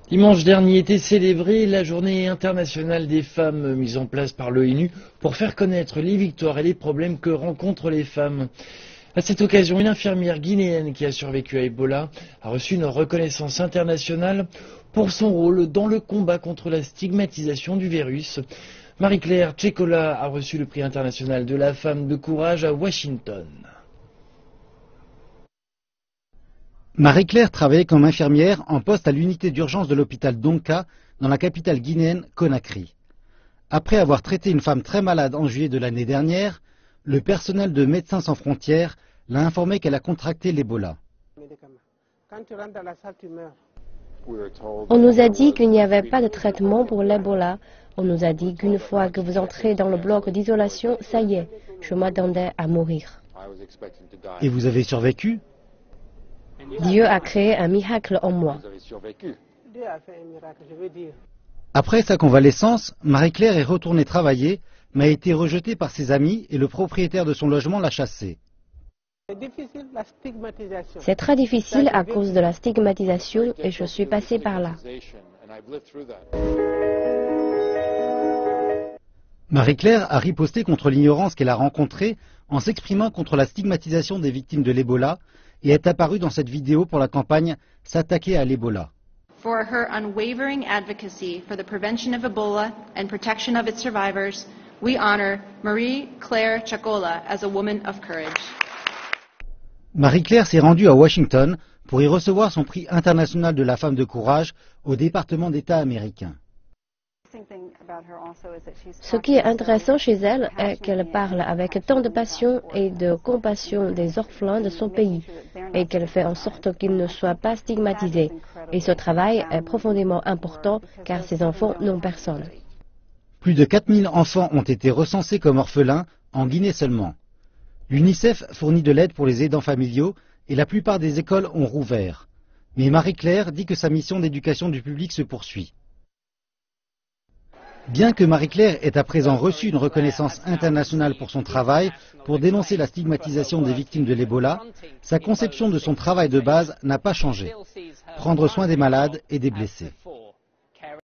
Dimanche dernier était célébrée la journée internationale des femmes mise en place par l'ONU pour faire connaître les victoires et les problèmes que rencontrent les femmes. À cette occasion, une infirmière guinéenne qui a survécu à Ebola a reçu une reconnaissance internationale pour son rôle dans le combat contre la stigmatisation du virus. Marie-Claire Tchekola a reçu le prix international de la femme de courage à Washington. Marie-Claire travaillait comme infirmière en poste à l'unité d'urgence de l'hôpital Donka, dans la capitale guinéenne Conakry. Après avoir traité une femme très malade en juillet de l'année dernière, le personnel de Médecins sans frontières l'a informé qu'elle a contracté l'Ebola. On nous a dit qu'il n'y avait pas de traitement pour l'Ebola. On nous a dit qu'une fois que vous entrez dans le bloc d'isolation, ça y est, je m'attendais à mourir. Et vous avez survécu ? Dieu a créé un miracle en moi. Après sa convalescence, Marie-Claire est retournée travailler, mais a été rejetée par ses amis et le propriétaire de son logement l'a chassée. C'est très difficile à cause de la stigmatisation et je suis passée par là. Marie-Claire a riposté contre l'ignorance qu'elle a rencontrée en s'exprimant contre la stigmatisation des victimes de l'Ebola et est apparue dans cette vidéo pour la campagne « S'attaquer à l'Ebola ». For her unwavering advocacy for the prevention of Ebola and protection of its survivors, we honor Marie-Claire Tchekola as a woman of courage. Marie-Claire s'est rendue à Washington pour y recevoir son prix international de la femme de courage au département d'État américain. Ce qui est intéressant chez elle est qu'elle parle avec tant de passion et de compassion des orphelins de son pays et qu'elle fait en sorte qu'ils ne soient pas stigmatisés. Et ce travail est profondément important car ces enfants n'ont personne. Plus de 4000 enfants ont été recensés comme orphelins en Guinée seulement. L'UNICEF fournit de l'aide pour les aidants familiaux et la plupart des écoles ont rouvert. Mais Marie-Claire dit que sa mission d'éducation du public se poursuit. Bien que Marie-Claire ait à présent reçu une reconnaissance internationale pour son travail pour dénoncer la stigmatisation des victimes de l'Ebola, sa conception de son travail de base n'a pas changé. Prendre soin des malades et des blessés.